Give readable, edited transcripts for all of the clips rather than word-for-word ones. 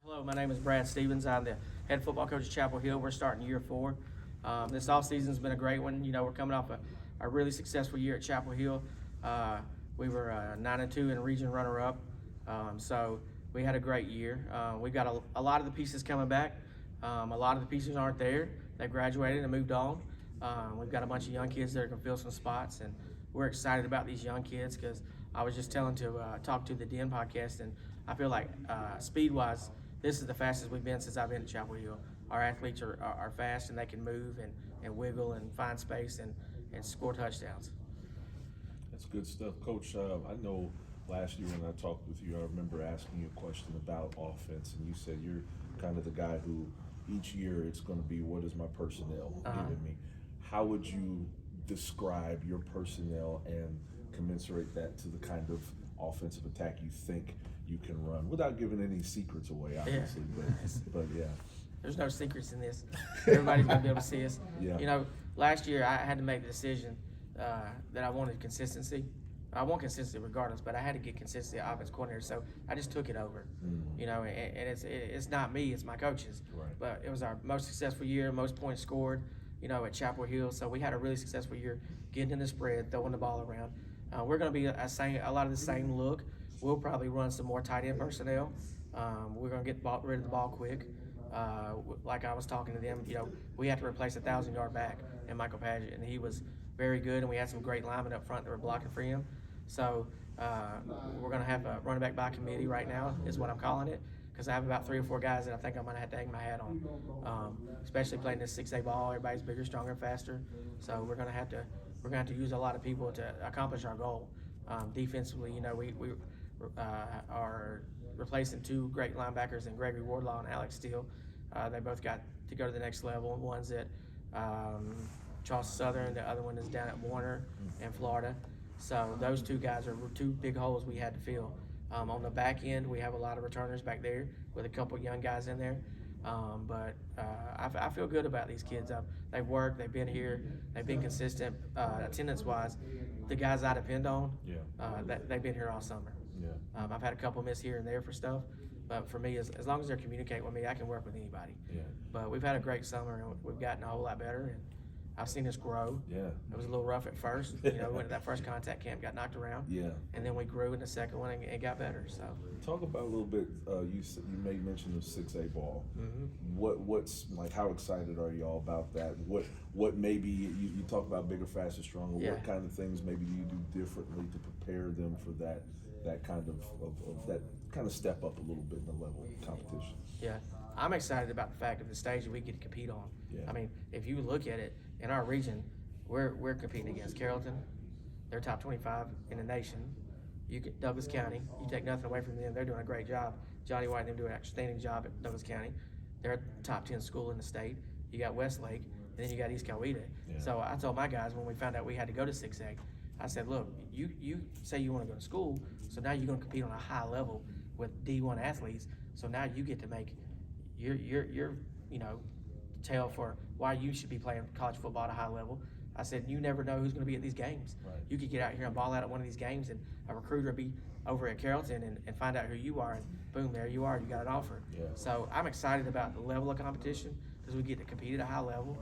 Hello, my name is Brad Stephens. I'm the head football coach at Chapel Hill. We're starting year 4. This offseason's been a great one. You know, we're coming off a really successful year at Chapel Hill. We were 9-2 and region runner-up, so we had a great year. We've got a lot of the pieces coming back. A lot of the pieces aren't there. They graduated and moved on. We've got a bunch of young kids that can fill some spots, and we're excited about these young kids because I was just talk to the Den podcast, and I feel like speed-wise, this is the fastest we've been since I've been at Chapel Hill. Our athletes are fast, and they can move and wiggle and find space and score touchdowns. That's good stuff, Coach. I know last year when I talked with you, I remember asking you a question about offense, and you said you're kind of the guy who each year it's going to be, what is my personnel giving me? How would you describe your personnel and commensurate that to the kind of offensive attack you think you can run, without giving any secrets away, obviously? Yeah. But yeah. There's no secrets in this. Everybody's going to be able to see us. Yeah. You know, last year I had to make the decision that I wanted consistency. I want consistency regardless, but I had to get consistency at offense coordinator, so I just took it over. You know, and it's not me, it's my coaches. Right. But it was our most successful year, most points scored, you know, at Chapel Hill. So we had a really successful year getting in the spread, throwing the ball around. We're going to be a lot of the same look. We'll probably run some more tight end personnel. We're going to get rid of the ball quick. Like I was talking to them, you know, we had to replace a 1,000-yard back in Michael Padgett, and he was very good, and we had some great linemen up front that were blocking for him. So we're going to have a running back by committee right now is what I'm calling it, because I have about 3 or 4 guys that I think I'm going to have to hang my hat on, especially playing this 6A ball. Everybody's bigger, stronger, and faster. So we're going to have to use a lot of people to accomplish our goal. Defensively, you know, we are replacing 2 great linebackers in Gregory Wardlaw and Alex Steele. They both got to go to the next level. One's at Charleston Southern, the other one is down at Warner in Florida. So those 2 guys are 2 big holes we had to fill. On the back end, we have a lot of returners back there with a couple young guys in there. But I feel good about these kids. They've worked, they've been here, they've been consistent. Attendance-wise, the guys I depend on, they've been here all summer. Yeah. I've had a couple miss here and there for stuff, but for me, as long as they're communicating with me, I can work with anybody. Yeah. But we've had a great summer, and we've gotten a whole lot better, and I've seen us grow. Yeah. It was a little rough at first. You know, we went to that first contact camp, got knocked around. Yeah. And then we grew in the second one and got better. So Talk about a little bit. You made mention of 6A ball. What's like? How excited are y'all about that? What maybe you talk about bigger, faster, stronger? Yeah. What kind of things maybe do you do differently to prepare them for that kind of that kind of step up a little bit in the level of competition? yeah, I'm excited about the fact of the stage that we get to compete on. Yeah. I mean, if you look at it in our region, we're competing against Carrollton. They're top 25 in the nation. You get Douglas County. You take nothing away from them. They're doing a great job. Johnny White and them do an outstanding job at Douglas County. They're a top 10 school in the state. You got Westlake, and then you got East Coweta. Yeah. So I told my guys when we found out we had to go to 6A, I said, look, you say you want to go to school, so now you're going to compete on a high level with D1 athletes. So now you get to make your you know, tell for why you should be playing college football at a high level. I said, you never know who's going to be at these games. Right. You could get out here and ball out at one of these games, and a recruiter will be over at Carrollton and find out who you are, and boom, there you are. You got an offer. Yeah. So I'm excited about the level of competition because we get to compete at a high level.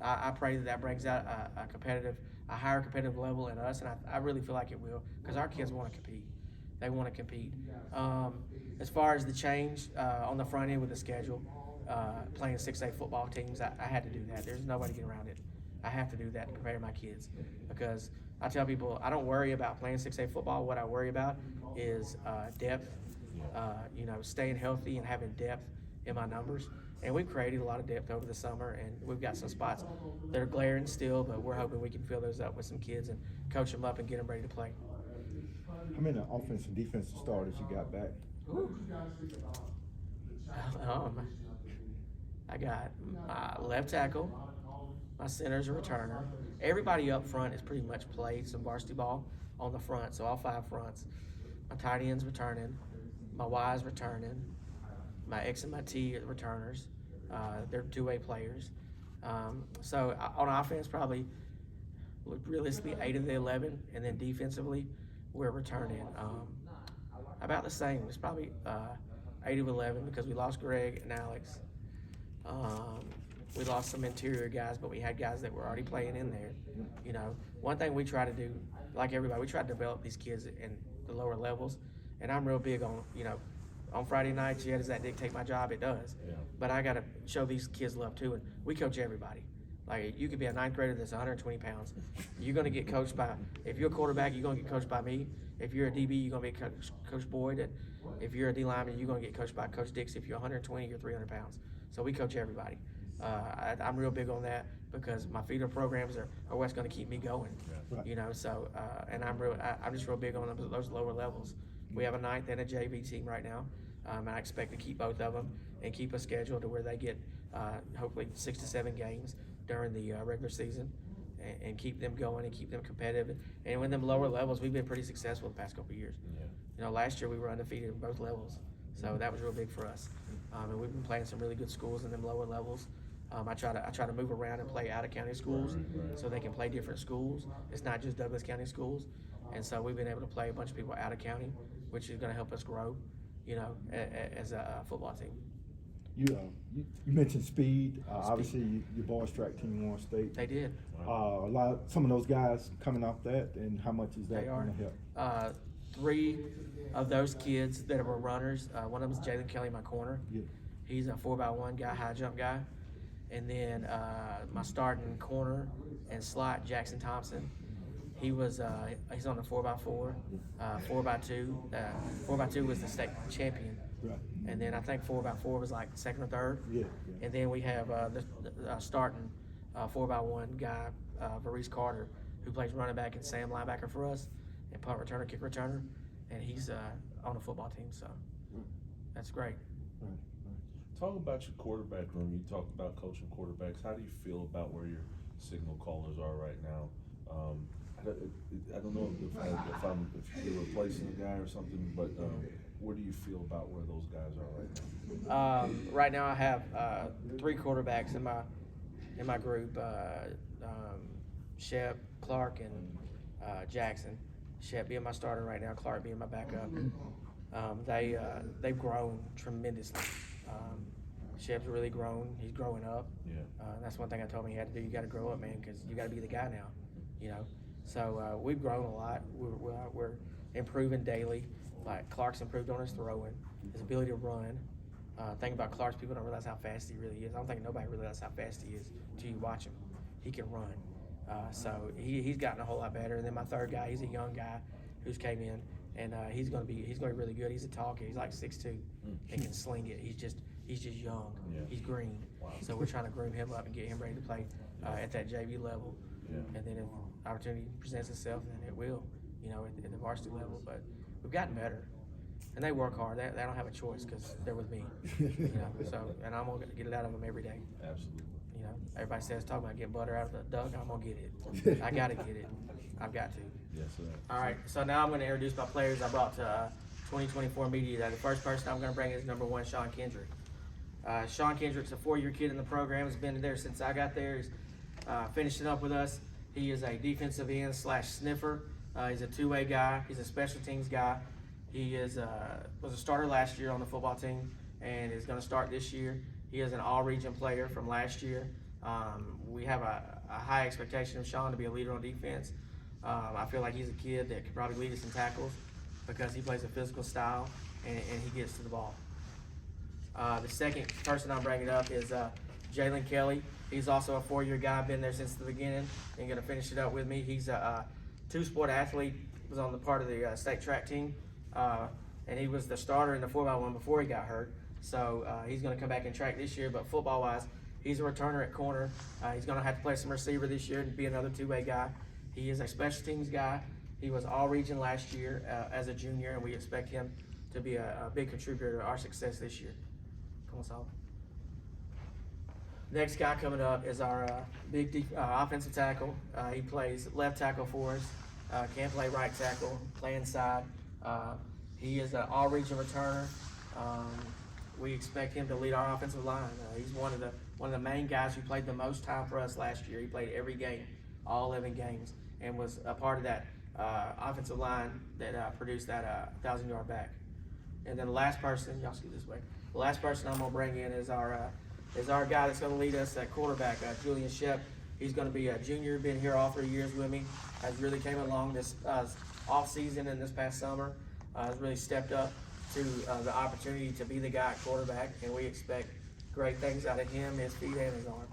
I pray that brings out a higher competitive level in us, and I really feel like it will because our kids want to compete. They want to compete. As far as the change on the front end with the schedule, playing 6A football teams, I had to do that. There's no way to get around it. I have to do that to prepare my kids because I tell people I don't worry about playing 6A football. What I worry about is depth, you know, staying healthy and having depth in my numbers. And we've created a lot of depth over the summer, and we've got some spots that are glaring still, but we're hoping we can fill those up with some kids and coach them up and get them ready to play. How many offensive and defensive starters you got back? I got my left tackle, my center's a returner. Everybody up front has pretty much played some varsity ball on the front, so all 5 fronts. My tight end's returning, my Y's returning, my X and my T are returners. They're 2-way players. So on offense, probably realistically 8 of the 11, and then defensively, we're returning about the same. It's probably 8 of 11 because we lost Greg and Alex. We lost some interior guys, but we had guys that were already playing in there. You know, one thing we try to do, like everybody, we try to develop these kids in the lower levels. And I'm real big on, you know, on Friday nights, yeah, does that dictate my job? It does. Yeah. But I got to show these kids love too. And we coach everybody. Like, you could be a 9th grader that's 120 pounds. You're going to get coached by, if you're a quarterback, you're going to get coached by me. If you're a DB, you're going to be Coach Boyd. And if you're a D lineman, you're going to get coached by Coach Dix. If you're 120, you're 300 pounds. So we coach everybody. I'm real big on that because my feeder programs are what's going to keep me going. Yeah. Right. You know, so, and I'm just real big on those lower levels. We have a 9th and a JV team right now. I expect to keep both of them and keep a schedule to where they get hopefully 6 to 7 games during the regular season and keep them going and keep them competitive. And with them lower levels, we've been pretty successful the past couple of years. Yeah. You know, last year we were undefeated in both levels, so that was real big for us. And we've been playing some really good schools in them lower levels. I try to move around and play out of county schools Right. so they can play different schools. It's not just Douglas County schools, and so we've been able to play a bunch of people out of county, which is going to help us grow, you know, as a football team. You mentioned speed. Obviously, your boys track team won state. They did. Some of those guys coming off that, and how much is that They are. going to help? 3 of those kids that were runners, one of them is Jalen Kelly, my corner. Yeah. He's a 4x1 guy, high jump guy. And then my starting corner and slot, Jackson Thompson. He was he's on the 4x4, 4x2. 4x2 was the state champion. Right. And then I think 4x4 was like 2nd or 3rd. Yeah. And then we have the starting 4x1 guy, Varice Carter, who plays running back and Sam linebacker for us, and punt returner, kick returner. And he's on the football team, so that's great. Right. Talk about your quarterback room. You talked about coaching quarterbacks. How do you feel about where your signal callers are right now? I don't know if you're replacing a guy or something, but where do you feel about where those guys are right now? Right now, I have 3 quarterbacks in my group: Shep, Clark, and Jackson. Shep being my starter right now, Clark being my backup. They've grown tremendously. Shep's really grown. He's growing up. Yeah. That's one thing I told him he had to do. You got to grow up, man, because you got to be the guy now. You know. So we've grown a lot. We're improving daily. Like Clark's improved on his throwing, his ability to run. Thing about Clark's, people don't realize how fast he really is. I don't think nobody realizes how fast he is until you watch him. He can run. So he's gotten a whole lot better. And then my 3rd guy, he's a young guy who's came in, and he's going to be really good. He's a tall kid. He's like 6'2", and can sling it. He's just young. Yeah. He's green. Wow. So we're trying to groom him up and get him ready to play at that JV level. Yeah. And then if opportunity presents itself, then it will, you know, at the varsity level. But we've gotten better, and they work hard. They don't have a choice because they're with me. You know, so and I'm gonna get it out of them every day. Absolutely. You know, everybody says talking about getting butter out of the duck. I'm gonna get it. I gotta get it. I've got to. Yes, sir. All right. So now I'm going to introduce my players I brought to 2024 media day. The first person I'm going to bring is number 1, Sean Kendrick. Sean Kendrick's a 4-year kid in the program. Has been there since I got there. He's finishing up with us. He is a defensive end / sniffer. He's a 2-way guy. He's a special teams guy. He was a starter last year on the football team and is going to start this year. He is an all-region player from last year. We have a high expectation of Sean to be a leader on defense. I feel like he's a kid that could probably lead us in tackles because he plays a physical style and he gets to the ball. The second person I'm bringing up is Jalen Kelly. He's also a 4-year guy, been there since the beginning and going to finish it up with me. He's a 2-sport athlete, was on the part of the state track team, and he was the starter in the 4x1 before he got hurt. So he's going to come back in track this year, but football-wise, he's a returner at corner. He's going to have to play some receiver this year and be another 2-way guy. He is a special teams guy. He was all-region last year as a junior, and we expect him to be a big contributor to our success this year. Come on, Saul. Next guy coming up is our big offensive tackle. He plays left tackle for us, can play right tackle, play inside. He is an all-region returner. We expect him to lead our offensive line. He's one of the main guys who played the most time for us last year. He played every game, all 11 games, and was a part of that offensive line that produced that 1,000-yard back. And then the last person, y'all see this way. The last person I'm gonna bring in is our guy that's gonna lead us at quarterback, Julian Shep. He's gonna be a junior, been here all 3 years with me. Has really came along this off season and this past summer. Has really stepped up to the opportunity to be the guy at quarterback, and we expect great things out of him, his feet, and his arm.